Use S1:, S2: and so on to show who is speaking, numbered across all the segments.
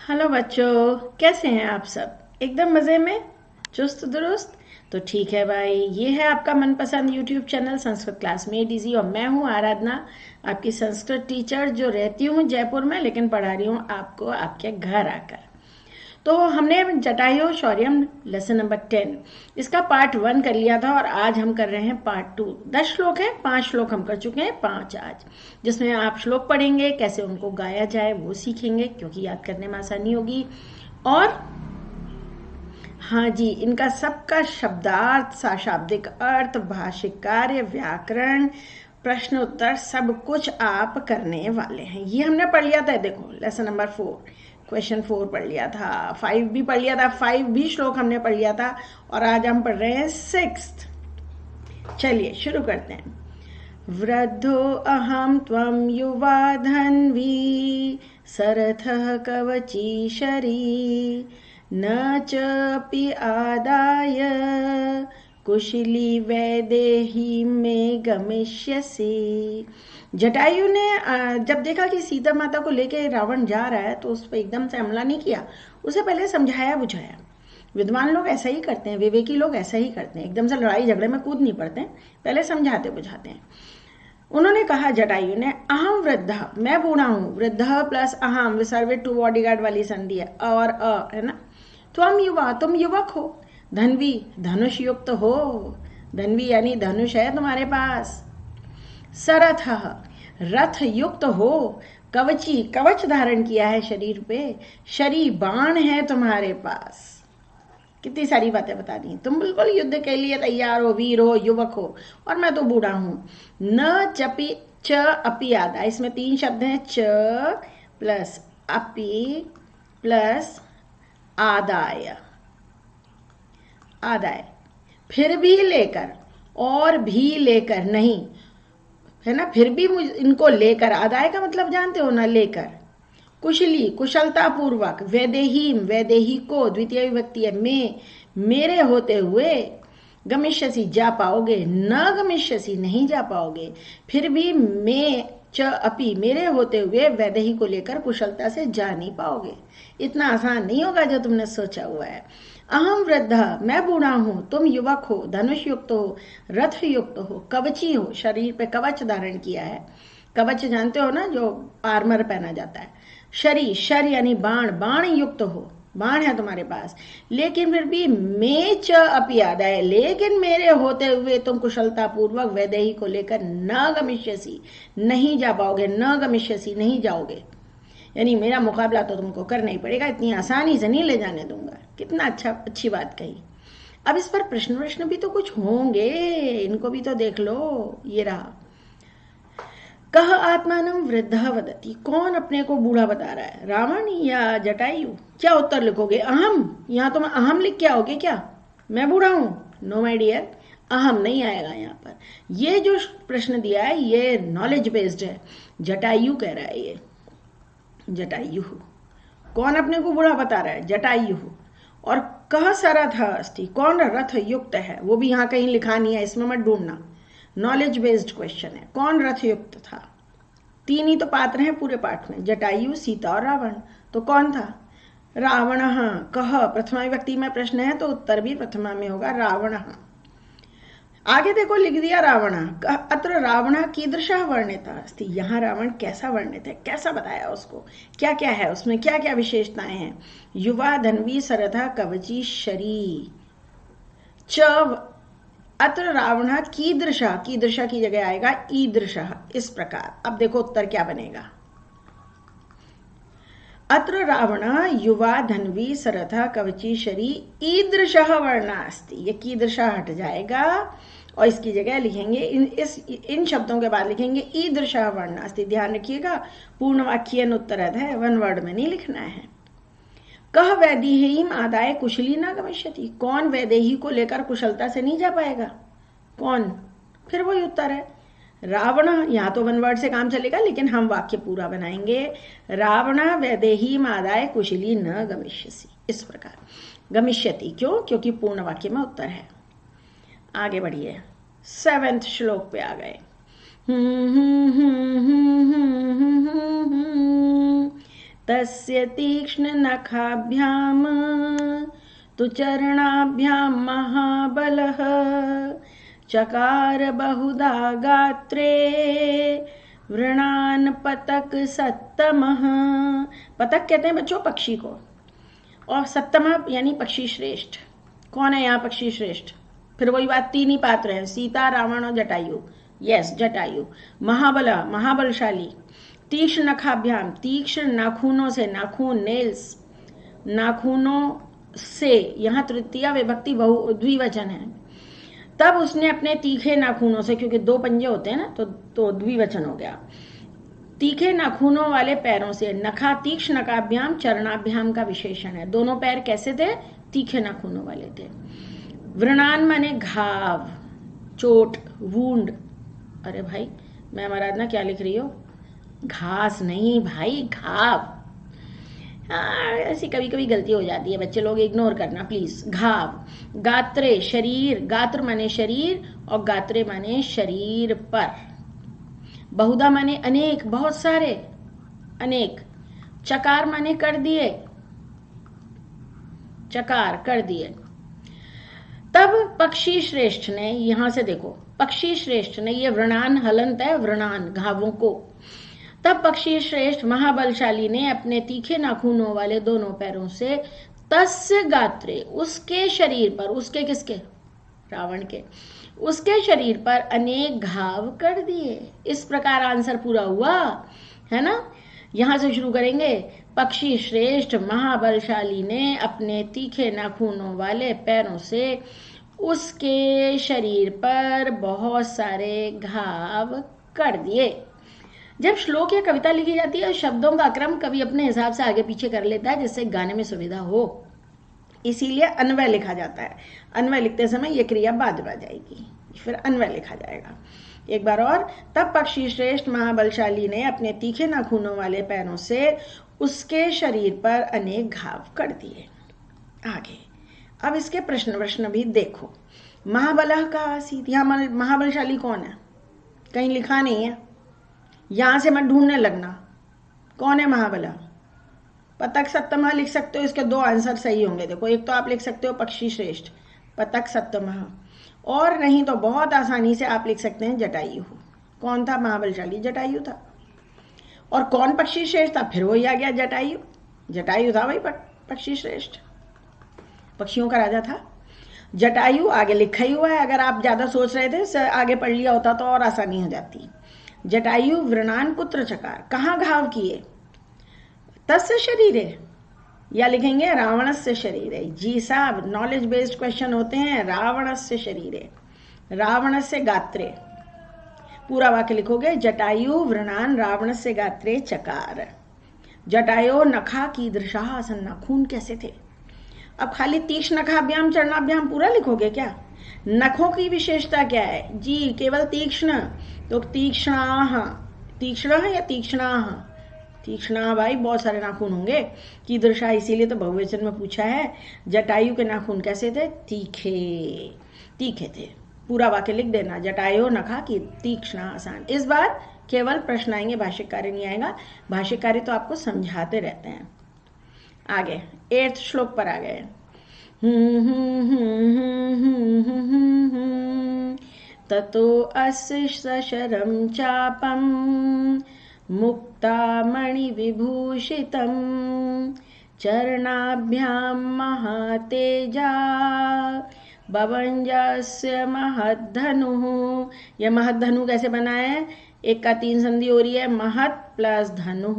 S1: Hello बच्चों, कैसे हैं आप सब? एकदम मज़े में, चुस्त दुरुस्त। तो ठीक है भाई, ये है आपका मनपसंद YouTube channel Sanskrit class made easy और मैं हूँ आराधना, आपकी संस्कृत टीचर जो रहती हूँ जयपुर में, लेकिन पढ़ा रही हूँ आपको आपके घर आकर। तो हमने जटायु शौर्यम लेसन नंबर 10 इसका पार्ट 1 कर लिया था और आज हम कर रहे हैं पार्ट 2। 10 श्लोक हैं, 5 श्लोक हम कर चुके हैं, 5 आज, जिसमें आप श्लोक पढ़ेंगे, कैसे उनको गाया जाए वो सीखेंगे, क्योंकि याद करने में आसानी होगी। और हाँ जी, इनका सबका शब्दार्थ, शाब्दिक अर्थ, भाषिक कार्य, व्याकरण, प्रश्न उत्तर सब कुछ आप करने वाले हैं। ये हमने पढ़ लिया था, देखो लेसन नंबर 4, क्वेश्चन 4 पढ़ लिया था, 5 भी पढ़ लिया था, 5 भी श्लोक हमने पढ़ लिया था और आज हम पढ़ रहे हैं 6th। चलिए शुरू करते हैं। वृद्धो अहम त्वं युवा धन्वी सरथः कवची शरी न चापि आदाय कुशली वैदेही में गमिष्यसि। जटायु ने जब देखा कि सीता माता को लेके रावण जा रहा है तो उस पर एकदम से हमला नहीं किया, उसे पहले समझाया बुझाया। विद्वान लोग ऐसा ही करते हैं, विवेकी लोग ऐसा ही करते हैं, एकदम से लड़ाई झगड़े में कूद नहीं पड़ते, पहले समझाते बुझाते हैं। उन्होंने कहा जटायु ने, अहम वृद्ध, मैं बूढ़ा हूँ, वृद्ध प्लस अहम विसर्वित टू बॉडीगार्ड वाली संधि है, और है ना। त्वम युवा, तुम युवक हो, धनवी धनुष युक्त हो, धनवी यानी धनुष है तुम्हारे पास, सरथ रथ युक्त हो, कवची कवच धारण किया है शरीर पे, शरी बाण है तुम्हारे पास। कितनी सारी बातें बता दी, तुम बिल्कुल युद्ध के लिए तैयार हो, वीर हो, युवक हो, और मैं तो बूढ़ा हूं। न चपी च अपी आदा, इसमें 3 शब्द हैं, च प्लस अपी प्लस आदाय, आदाय फिर भी लेकर, और भी लेकर नहीं, है ना, फिर भी इनको लेकर, आदाय का मतलब जानते हो ना, लेकर। कुशली कुशलता पूर्वक, वैदेहीम वैदेही को द्वितीय विभक्ति है, में मेरे होते हुए, गमिष्यसि जा पाओगे, न गमिष्यसि नहीं जा पाओगे, फिर भी मैं च अपि मेरे होते हुए वैदेही को लेकर कुशलता से जा नहीं पाओगे। इतना आसान नहीं होगा जो तुमने सोचा हुआ है। अहम वृद्ध, मैं बूढ़ा हूं, तुम युवक हो, धनुष युक्त हो, रथ युक्त हो, कवची हो, शरीर पे कवच धारण किया है। कवच जानते हो ना, जो आर्मर पहना जाता है। शरी, शर यानी बाण, बाण युक्त हो, बाण है तुम्हारे पास, लेकिन फिर भी मे च अपि आदाय, लेकिन मेरे होते हुए तुम कुशलता पूर्वक वैदेही को लेकर न गमिष्यसि नहीं जा पाओगे, न गमिष्यसि नहीं जाओगे, यानी मेरा मुकाबला तो तुमको करना ही पड़ेगा, इतनी आसानी से नहीं ले जाने दूंगा। कितना अच्छी बात कही। अब इस पर प्रश्न भी तो कुछ होंगे, इनको भी तो देख लो। ये रहा, कह आत्मानम वृद्ध वदती, कौन अपने को बूढ़ा बता रहा है, रावण या जटायु? क्या उत्तर लिखोगे? अहम, यहां तुम अहम लिख के आओगे क्या, मैं बूढ़ा हूं? नो माय डियर, अहम नहीं आएगा यहाँ पर। ये जो प्रश्न दिया है ये नॉलेज बेस्ड है, जटायु कह रहा है, ये जटायु, कौन अपने को बूढ़ा बता रहा है, जटायु। और कह सरथ अस्ति, कौन रथ युक्त है, वो भी यहाँ कहीं लिखा नहीं है, इसमें मत ढूंढना, नॉलेज बेस्ड क्वेश्चन है। कौन रथ युक्त था? 3 ही तो पात्र हैं पूरे पाठ में, जटायु, सीता और रावण, तो कौन था? रावण। कह प्रथमा विभक्ति में प्रश्न है तो उत्तर भी प्रथमा में होगा, रावण। आगे देखो लिख दिया रावण, अत्र रावण कीदृशः वर्णितः अस्ति, यहाँ रावण कैसा वर्णित है, कैसा बताया उसको, क्या क्या है उसमें, क्या क्या विशेषताएं हैं। युवा धन्वी सरथा कवची शरी च, अत्र रावण कीदृशः, कीदृशः की जगह आएगा ईदृशः, इस प्रकार। अब देखो उत्तर क्या बनेगा, अत्र रावण युवा धन्वी सरथा कवची शरी ईदृशः वर्णास्ति, ये कीदृशः हट जाएगा और इसकी जगह लिखेंगे, इन शब्दों के बाद लिखेंगे ईदृशः वर्णास्ति। ध्यान रखिएगा, पूर्ण वाक्य उत्तरद है, 1 वर्ड में नहीं लिखना है। कह वैदेहीम आदाय कुशली न गमिष्यति, कौन वैदेही को लेकर कुशलता से नहीं जा पाएगा, कौन? फिर वही उत्तर है, रावण। यहाँ तो 1 वर्ड से काम चलेगा, लेकिन हम वाक्य पूरा बनाएंगे, रावण वैदेहीम आदाय कुशली न गमिष्यसि, इस प्रकार। गमिष्यति क्यों? क्योंकि पूर्ण वाक्य में उत्तर है। आगे बढ़िए, 7th श्लोक पे आ गए। तस्य तीक्ष्ण नखाभ्याम तु चरणाभ्यां महाबलः चकार बहुधा गात्रे वृणान पतक सत्तमः। पतक कहते हैं बच्चों पक्षी को, और सत्तमः यानी पक्षी श्रेष्ठ। कौन है यहाँ पक्षी श्रेष्ठ? फिर वही बात, तीन ही पात्र हैं, सीता, रावण और जटायु। यस, जटायु। महाबल, महाबलशाली। तीक्ष्ण नखाभ्याम, तीक्ष्ण नाखूनों से, नाखून नेल्स, नाखूनों से, यहाँ तृतीया विभक्ति बहु द्विवचन है। तब उसने अपने तीखे नाखूनों से, क्योंकि दो पंजे होते हैं ना, तो द्विवचन हो गया, तीखे नाखूनों वाले पैरों से। नखा तीक्ष्ण नखाभ्याम चरणाभ्याम का विशेषण है। दोनों पैर कैसे थे? तीखे नाखूनों वाले थे। व्रणान माने घाव, चोट, वूंड। अरे भाई मैं आराधना क्या लिख रही हो? घास नहीं भाई, घाव। ऐसी कभी कभी गलती हो जाती है, बच्चे लोग इग्नोर करना प्लीज। घाव। गात्रे शरीर, गात्र माने शरीर और गात्रे माने शरीर पर। बहुधा माने अनेक, बहुत सारे, अनेक। चकार माने कर दिए, चकार कर दिए। तब पक्षी श्रेष्ठ ने, यहां से देखो, पक्षी श्रेष्ठ ने, ये व्रणान हलंत है, व्रणान घावों को। तब पक्षी श्रेष्ठ महाबलशाली ने अपने तीखे नाखूनों वाले दोनों पैरों से तस्य गात्रे, उसके शरीर पर, उसके किसके? रावण के। उसके शरीर पर अनेक घाव कर दिए। इस प्रकार आंसर पूरा हुआ है ना। यहां से शुरू करेंगे। पक्षी श्रेष्ठ महाबलशाली ने अपने तीखे नाखूनों वाले पैरों से उसके शरीर पर बहुत सारे घाव कर दिए। जब श्लोक या कविता लिखी जाती है, शब्दों का क्रम कवि अपने हिसाब से आगे पीछे कर लेता है जिससे गाने में सुविधा हो, इसीलिए अन्वय लिखा जाता है। अन्वय लिखते समय यह क्रिया बाद में आ जाएगी, फिर अन्वय लिखा जाएगा। एक बार और। तब पक्षी श्रेष्ठ महाबलशाली ने अपने तीखे नाखूनों वाले पैरों से उसके शरीर पर अनेक घाव कर दिए। आगे अब इसके प्रश्न भी देखो। महाबलः का आसीत, यहाँ महाबलशाली कौन है? कहीं लिखा नहीं है, यहां से मत ढूंढने लगना। कौन है महाबलः? पतक सप्तमः लिख सकते हो, इसके दो आंसर सही होंगे। देखो, एक तो आप लिख सकते हो पक्षी श्रेष्ठ, पतक सप्तमः, और नहीं तो बहुत आसानी से आप लिख सकते हैं जटायु। कौन था महाबलशाली? जटायु था। और कौन पक्षी श्रेष्ठ था? फिर वही आ गया जटायु। जटायु था भाई पक्षी श्रेष्ठ, पक्षियों का राजा था जटायु। आगे लिखा ही हुआ है, अगर आप ज्यादा सोच रहे थे आगे पढ़ लिया होता तो और आसानी हो जाती। जटायु व्रणान पुत्र चकार, कहाँ घाव किए? तस्य शरीरे, या लिखेंगे रावणस्य शरीरे। जी साहब, नॉलेज बेस्ड क्वेश्चन होते हैं। रावणस्य शरीरे, रावणस्य गात्रे, पूरा वाक्य लिखोगे। जटायु व्रणान रावणस्य गात्रे चकार। जटायो नखा कीदृशः आसन, नाखून कैसे थे? अब खाली तीक्ष्ण नखाभ्याम चरणाभ्याम पूरा लिखोगे क्या? नखों की विशेषता क्या है? जी केवल तीक्ष्ण, तो तीक्ष्णाः, तीक्ष्ण है या तीक्ष्णाः? तीक्ष्णा भाई, बहुत सारे नाखून होंगे। कीदृशा इसीलिए तो बहुवचन में पूछा है। जटायु के नाखून कैसे थे? तीखे, तीखे थे। पूरा वाक्य लिख देना। जटायो नखा की तीक्ष्णा आसान। इस बार केवल प्रश्न आएंगे, भाष्यकार्य नहीं आएगा। भाष्यकार्य तो आपको समझाते रहते हैं। आगे 8th श्लोक पर आ गए। ततो अस्य सशरं चापं मुक्तामणिविभूषितं चरणाभ्यां महातेजा बभंजस्य महद्धनुः। यह महद्धनु कैसे बना है? एक का 3 संधि हो रही है, महत् प्लस धनु।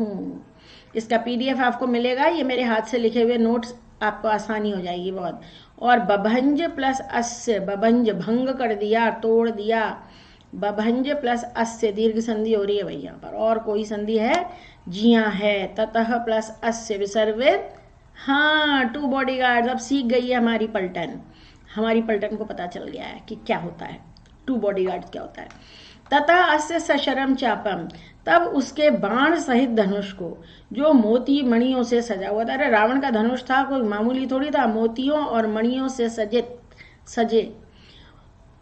S1: इसका PDF आपको मिलेगा। ये मेरे हाथ से लिखे हुए नोट्स, आपको आसानी हो जाएगी बहुत। और बभंज प्लस अस्य, बभंज भंग कर दिया, तोड़ दिया। बभंज प्लस अस्य, दीर्घ संधि हो रही है भाई यहाँ पर। और कोई संधि है? जी हाँ है। ततः प्लस अस्य विसर्वित। हाँ, 2 बॉडीगार्ड। अब सीख गई है हमारी पलटन। हमारी पलटन को पता चल गया है कि क्या होता है, 2 बॉडीगार्ड क्या होता है। तथा अस्य सशरम चापम, तब उसके बाण सहित धनुष को, जो मोती मणियों से सजा हुआ था। अरे रावण का धनुष था, कोई मामूली थोड़ी था। मोतियों और मणियों से सजे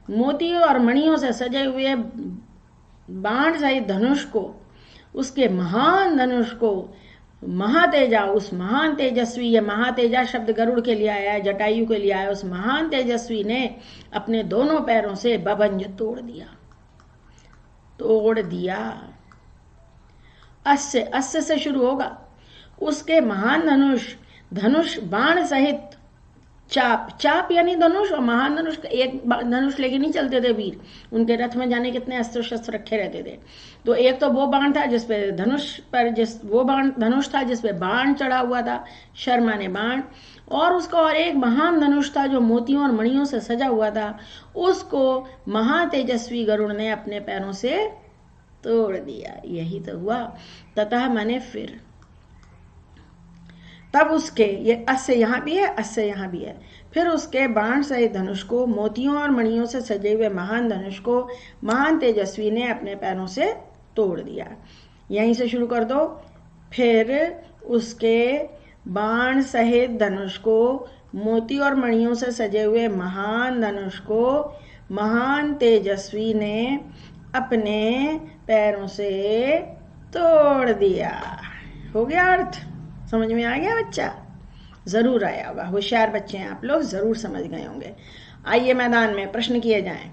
S1: मोतियों और मणियों से सजे हुए बाण सहित धनुष को, उसके महान धनुष को महातेजा, उस महान तेजस्वी, ये महातेजा शब्द गरुड़ के लिए आया है, जटायु के लिए आया, उस महान तेजस्वी ने अपने दोनों पैरों से बभंज तोड़ दिया, तोड़ दिया। अस्य, अस्य से शुरू होगा, उसके महान धनुष, धनुष बाण सहित चाप, चाप यानी धनुष, और महान धनुष, एक धनुष लेके नहीं चलते थे वीर, उनके रथ में जाने कितने अस्त्र शस्त्र रखे रहते थे। तो एक तो वो बाण था जिसपे धनुष पर, वो बाण धनुष था जिसपे बाण चढ़ा हुआ था, शर्मा ने बाण, और उसका और एक महान धनुष था जो मोतियों और मणियों से सजा हुआ था, उसको महातेजस्वी गरुड़ ने अपने पैरों से तोड़ दिया। यही तो हुआ। ततः माने फिर, तब उसके, ये अस्य यहाँ भी है, अस्य यहाँ भी है, फिर उसके बाण सहित धनुष को, मोतियों और मणियों से सजे हुए महान धनुष को महान तेजस्वी ने अपने पैरों से तोड़ दिया। यहीं से शुरू कर दो। फिर उसके बाण सहित धनुष को, मोती और मणियों से सजे हुए महान धनुष को महान तेजस्वी ने अपने पैरों से तोड़ दिया। हो गया अर्थ? समझ में आ गया बच्चा? जरूर आया होगा, होशियार बच्चे हैं आप लोग, जरूर समझ गए होंगे। आइए मैदान में प्रश्न किए जाएं।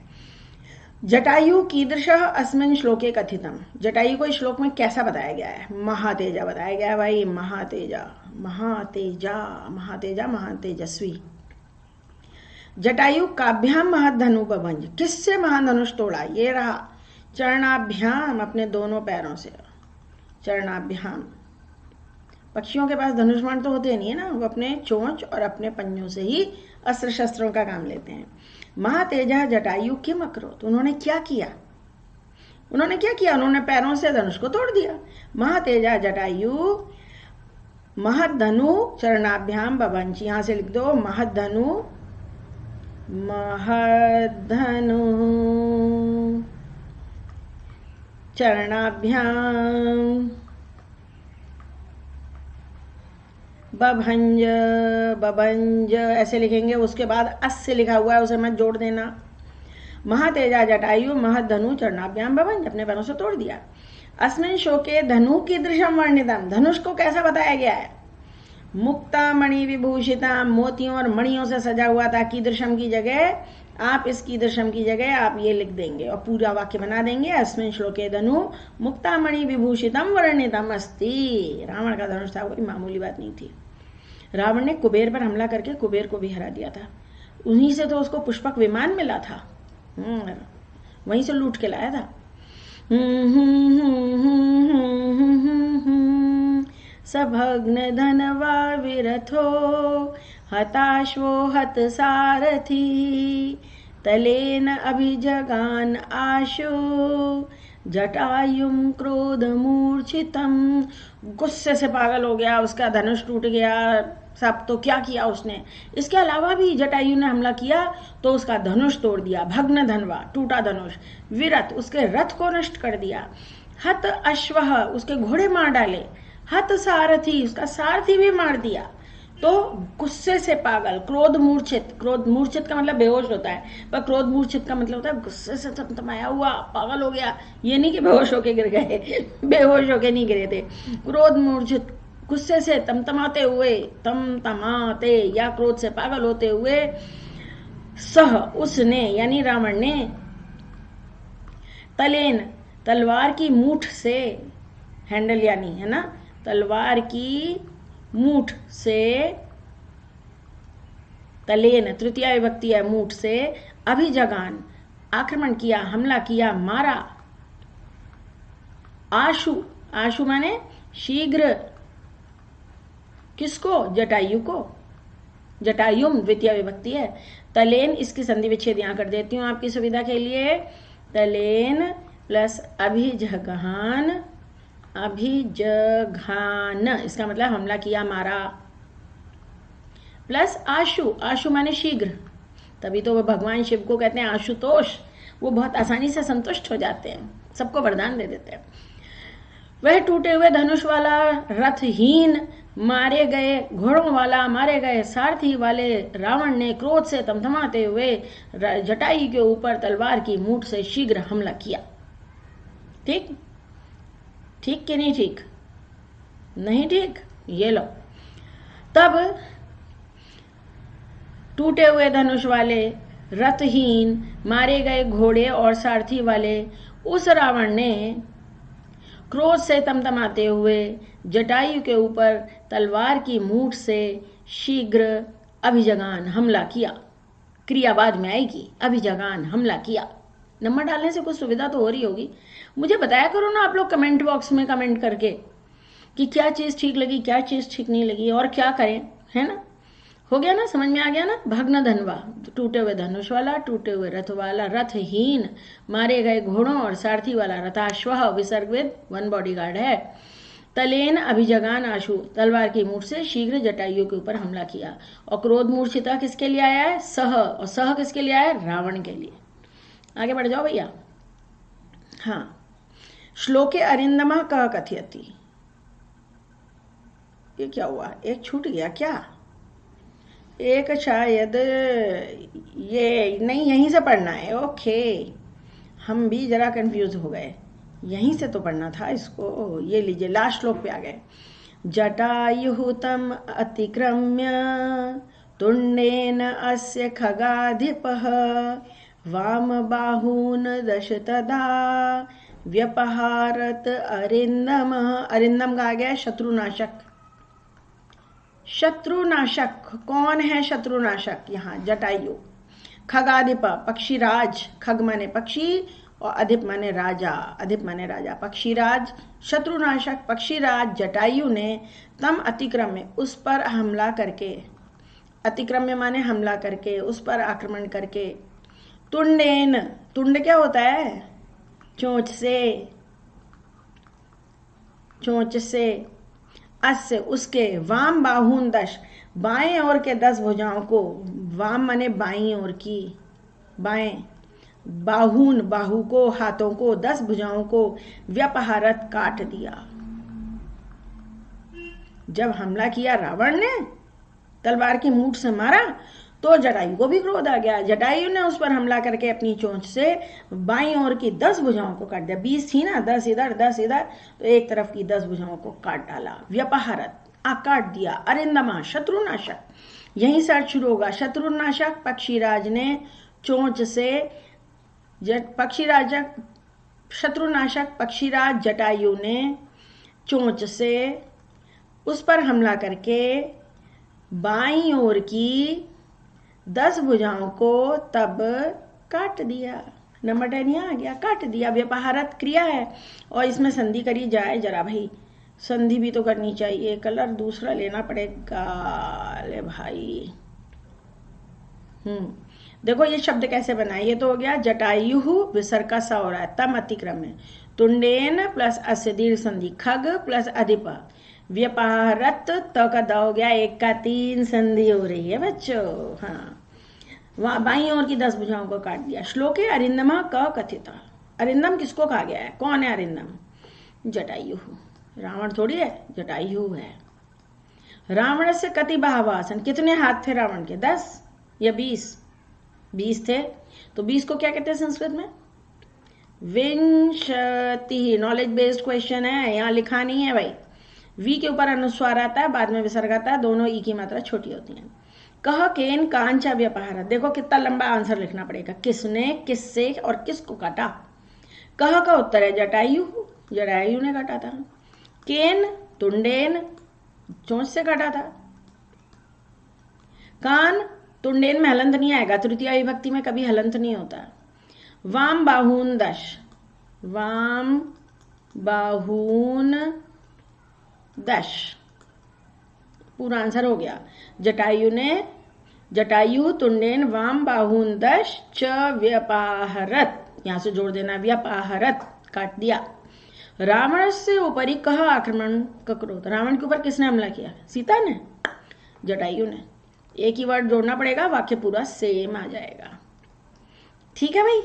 S1: जटायु कीदृशः अस्मिन् श्लोके कथितम, जटायु को इस श्लोक में कैसा बताया गया है? महातेजा बताया गया है भाई, महातेजा, महातेजा, महातेजा, महान तेजस्वी। जटायु काभ्याम महद्धनु बभंज, किससे महान धनुष तोड़ा? ये रहा, चरणाभ्याम, अपने दोनों पैरों से, चरणाभ्याम। पक्षियों के पास धनुष बाण तो होते नहीं है ना, वो अपने चोंच और अपने पंजों से ही अस्त्र शस्त्रों का काम लेते हैं। महातेजा जटायु किम अकरोत्, उन्होंने क्या किया? उन्होंने क्या किया? उन्होंने पैरों से धनुष को तोड़ दिया। महातेजा जटायु महद्धनु चरणाभ्याम बभंज, यहां से लिख दो महद्धनु, महद्धनु चरणाभ्याम बभंज, बभंज ऐसे लिखेंगे। उसके बाद अस्य लिखा हुआ है, उसे मत जोड़ देना। महातेजा जटायु महद्धनु चरणाभ्याम बभंज, अपने पैरों से तोड़ दिया। अस्मिन् शोके धनु कीदृशम वर्णितम, धनुष को कैसा बताया गया है? मुक्ता मणि विभूषिता, मोतियों और मणियों से सजा हुआ था। कीदृशम की जगह आप इस कीदृशम की जगह आप ये लिख देंगे और पूरा वाक्य बना देंगे। अस्मिन् श्लोके धनु मुक्ता मणि विभूषितम वर्णितम अस्ति। रावण का धनुष था, कोई मामूली बात नहीं थी। रावण ने कुबेर पर हमला करके कुबेर को भी हरा दिया था, उन्हीं से तो उसको पुष्पक विमान मिला था, वहीं से लूट के लाया था। सभग्न धनवा विरथो हताश्वो हत सारथी तलेन अभिजगान आशु जटायुम क्रोध मूर्छितम, गुस्से से पागल हो गया, उसका धनुष टूट गया सब। तो क्या किया उसने? इसके अलावा भी जटायु ने हमला किया तो उसका धनुष तोड़ दिया, भग्न धनवा, टूटा धनुष, विरथ, उसके रथ को नष्ट कर दिया, हत अश्वः, उसके घोड़े मार डाले, हत सारथी, उसका सारथी भी मार दिया। तो गुस्से से पागल, क्रोध मूर्छित, क्रोध मूर्छित का मतलब बेहोश होता है, पर क्रोध मूर्छित का मतलब होता है गुस्से से तमतमाया हुआ, पागल हो गया। ये नहीं कि बेहोश होके गिर गए, बेहोश होके नहीं गिरे थे। क्रोध मूर्छित, गुस्से से तमतमाते हुए, तमतमाते या क्रोध से पागल होते हुए, सह, उसने यानी रावण ने, तलेन, तलवार की मूठ से, हैंडल यानी है ना, तलवार की मूठ से, तलेन तृतीया विभक्ति है, मूठ से, अभिजगान, आक्रमण किया, हमला किया, मारा, आशु, आशु माने शीघ्र, किसको? जटायु को, जटायुम द्वितीय विभक्ति है। तलेन, इसकी संधि विच्छेद यहां कर देती हूं आपकी सुविधा के लिए, तलेन प्लस अभिजगान, अभिजघान, इसका मतलब हमला किया, मारा, प्लस आशु, आशु माने शीघ्र, तभी तो वो भगवान शिव को कहते हैं आशुतोष, वो बहुत आसानी से संतुष्ट हो जाते हैं, सबको वरदान दे देते हैं। वह टूटे हुए धनुष वाला, रथहीन मारे गए, घोड़ों वाला मारे गए, सारथी वाले रावण ने क्रोध से तमतमाते हुए जटायु के ऊपर तलवार की मूठ से शीघ्र हमला किया। ठीक, ठीक कि नहीं ठीक? नहीं ठीक, ये लो। तब टूटे हुए धनुष वाले, रथहीन, मारे गए घोड़े और सारथी वाले उस रावण ने क्रोध से तमतमाते हुए जटायु के ऊपर तलवार की मूठ से शीघ्र अभिजगान हमला किया। क्रिया बाद में आएगी, अभिजगान हमला किया। नंबर डालने से कुछ सुविधा तो हो रही होगी। मुझे बताया करो ना आप लोग कमेंट बॉक्स में कमेंट करके कि क्या चीज़ ठीक लगी, क्या चीज़ ठीक नहीं लगी और क्या करें, है ना। हो गया ना, समझ में आ गया ना। भग्न धनवा, टूटे हुए धनुष वाला, टूटे हुए रथ वाला, रथहीन, मारे गए घोड़ों और सारथी वाला, रथाश्वः विसर्गविद, वन बॉडीगार्ड है। तलेन अभिजगान आशु, तलवार की मूठ से शीघ्र जटायु के ऊपर हमला किया। और क्रोध मूर्छिता किसके लिए आया है? सह। और सह किसके लिए आया है? रावण के लिए। आगे बढ़ जाओ भैया। हाँ, श्लोके अरिंदमा कह कथयति। ये क्या हुआ? एक छूट गया क्या? एक शायद ये नहीं, यहीं से पढ़ना है। ओके, हम भी जरा कंफ्यूज हो गए। यहीं से तो पढ़ना था इसको। ये लीजिए, लास्ट श्लोक पे आ गए। जटायुः तम अतिक्रम्य तुंडेन अस्य खगाधिपः वाम बाहून दश तदा व्यपहारत अरिंदम। अरिंदम का आ गया शत्रुनाशक। शत्रुनाशक कौन है? शत्रुनाशक यहाँ जटायु। खगाधिप पक्षीराज, खग माने पक्षी और अधिप माने राजा, अधिप माने राजा, पक्षीराज, शत्रुनाशक पक्षीराज जटायु ने तम अतिक्रम्य, उस पर हमला करके, अतिक्रम्य माने हमला करके, उस पर आक्रमण करके, तुंडेन, तुंड क्या होता है? चोंच से, चोंच से, अस्य उसके, वाम बाहून दश, बाएं ओर के 10 भुजाओं को, वाम माने बाईं ओर की, बाएं, बाहून बाहु को, हाथों को, 10 भुजाओं को, व्यपहारत काट दिया। जब हमला किया रावण ने, तलवार की मूठ से मारा, तो जटायु को भी क्रोध आ गया। जटायु ने उस पर हमला करके अपनी चोंच से बाईं ओर की 10 भुजाओं को काट दिया। 20 थी ना, 10 इधर 10 इधर, तो एक तरफ की 10 भुजाओं को काट डाला। व्यपहारत काट दिया। अरिंदमा शत्रुनाशक, यहीं से शुरू होगा। शत्रुनाशक पक्षीराज ने चोंच से, पक्षीराजक, शत्रुनाशक पक्षीराज जटायु ने चोंच से उस पर हमला करके बाईं ओर की 10 भुजाओं को तब काट दिया। नंबर 10 यहाँ आ गया, काट दिया। व्यपहारत क्रिया है और इसमें संधि करी जाए जरा भाई, संधि भी तो करनी चाहिए। कलर दूसरा लेना पड़ेगा ले भाई। देखो ये शब्द कैसे बनाए। ये तो हो गया जटायु, विसर्ग का सा हो रहा है, तम अतिक्रम में, तुंडेन प्लस अस्य दीर्घ संधि, खग प्लस अधिप, व्यपहारत, त का द हो गया, 1 का 3 संधि हो रही है बच्चों। हाँ, वहां बाईं ओर की 10 भुजाओं को काट दिया। श्लोके अरिंदमा क कथिता। अरिंदम किसको कहा गया है? कौन है अरिंदम? जटायु। रावण थोड़ी है, जटायु है। रावण से कति बाहवासन, कितने हाथ थे रावण के? 10 या 20? 20 थे। तो 20 को क्या कहते हैं संस्कृत में? विंशति। नॉलेज बेस्ड क्वेश्चन है, यहाँ लिखा नहीं है भाई। वी के ऊपर अनुस्वार आता है, बाद में विसर्ग आता है, दोनों ई की मात्रा छोटी होती है। कह केन कांचा व्यपहार, देखो कितना लंबा आंसर लिखना पड़ेगा। किसने, किससे और किसको काटा? कह का उत्तर है जटायु, जटायु ने काटा था। केन, तुंडेन, चोंच से काटा था। कान, तुंडेन में हलंत नहीं आएगा, तृतीय विभक्ति में कभी हलंत नहीं होता। वाम बाहून दश, वाम बाहून दश, पूरा आंसर हो गया। जटायु ने, जटायु तुंडेन वाम बाहून दश च व्यपहारत, यहां से जोड़ देना, व्यपहारत काट दिया। रावण से ऊपरी कह आक्रमण कक्रोध, रावण के ऊपर किसने हमला किया? सीता ने, जटायु ने। एक ही वर्ड जोड़ना पड़ेगा, वाक्य पूरा सेम आ जाएगा। ठीक है भाई,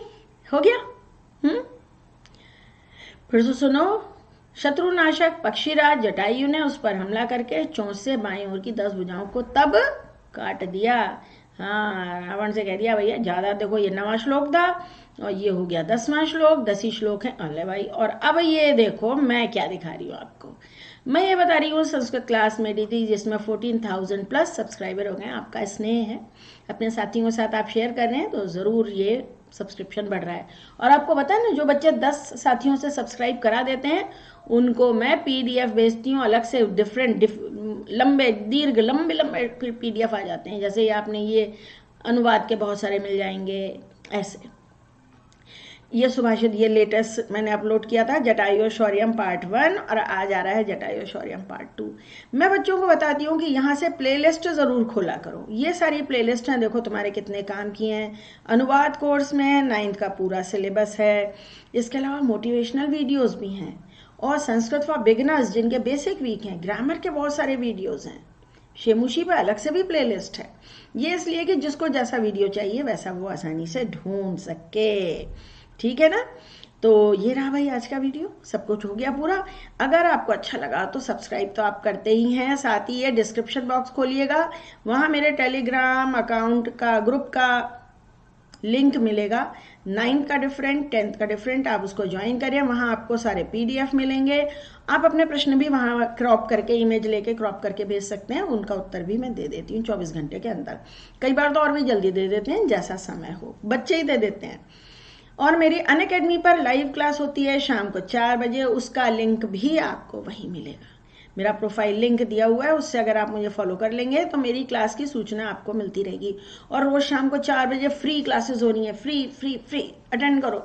S1: हो गया। फिर से सुनो। शत्रुनाशक पक्षीराज जटायु ने उस पर हमला करके चोंच से बाईं ओर की 10 भुजाओं को तब काट दिया। हाँ, रावण से कह दिया भैया ज्यादा, देखो ये 9वां श्लोक था और ये हो गया 10वां श्लोक, 10 ही श्लोक है। अले भाई, और अब ये देखो मैं क्या दिखा रही हूँ आपको। मैं ये बता रही हूँ संस्कृत क्लास में दीदी जिसमें 14,000 प्लस सब्सक्राइबर हो गए हैं। आपका स्नेह है, अपने साथियों के साथ आप शेयर कर रहे हैं तो ज़रूर ये सब्सक्रिप्शन बढ़ रहा है। और आपको पता है ना, जो बच्चे 10 साथियों से सब्सक्राइब करा देते हैं उनको मैं PDF भेजती हूँ अलग से, लंबे PDF आ जाते हैं। जैसे आपने ये अनुवाद के बहुत सारे मिल जाएंगे ऐसे। ये सुभाषित ये लेटेस्ट मैंने अपलोड किया था, जटायु शौर्यम पार्ट 1, और आज आ रहा है जटायु शौर्यम पार्ट 2। मैं बच्चों को बताती हूँ कि यहाँ से प्लेलिस्ट ज़रूर खोला करो। ये सारी प्लेलिस्ट हैं, देखो तुम्हारे कितने काम किए हैं। अनुवाद कोर्स में 9th का पूरा सिलेबस है, इसके अलावा मोटिवेशनल वीडियोज़ भी हैं, और संस्कृत फॉर बिगिनर्स जिनके बेसिक वीक हैं, ग्रामर के बहुत सारे वीडियोज़ हैं। शेमुशी पर अलग से भी प्लेलिस्ट है। ये इसलिए कि जिसको जैसा वीडियो चाहिए वैसा वो आसानी से ढूंढ सके। ठीक है ना। तो ये रहा भाई आज का वीडियो, सब कुछ हो गया पूरा। अगर आपको अच्छा लगा तो सब्सक्राइब तो आप करते ही हैं, साथ ही ये डिस्क्रिप्शन बॉक्स खोलिएगा, वहाँ मेरे टेलीग्राम अकाउंट का ग्रुप का लिंक मिलेगा। 9th का डिफरेंट, 10th का डिफरेंट, आप उसको ज्वाइन करिए, वहाँ आपको सारे PDF मिलेंगे। आप अपने प्रश्न भी वहाँ क्रॉप करके, इमेज लेके क्रॉप करके भेज सकते हैं, उनका उत्तर भी मैं दे देती हूँ 24 घंटे के अंदर। कई बार तो और भी जल्दी दे देते हैं, जैसा समय हो, बच्चे ही दे देते हैं। और मेरी अनअकैडमी पर लाइव क्लास होती है शाम को 4 बजे, उसका लिंक भी आपको वहीं मिलेगा। मेरा प्रोफाइल लिंक दिया हुआ है, उससे अगर आप मुझे फॉलो कर लेंगे तो मेरी क्लास की सूचना आपको मिलती रहेगी। और रोज शाम को 4 बजे फ्री क्लासेस हो रही हैं, फ्री फ्री फ्री अटेंड करो।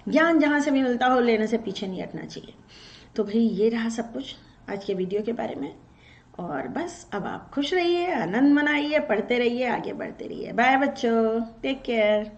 S1: ज्ञान जहाँ से भी मिलता हो लेने से पीछे नहीं हटना चाहिए। तो भाई ये रहा सब कुछ आज के वीडियो के बारे में। और बस अब आप खुश रहिए, आनंद मनाइए, पढ़ते रहिए, आगे बढ़ते रहिए। बाय बच्चों, टेक केयर।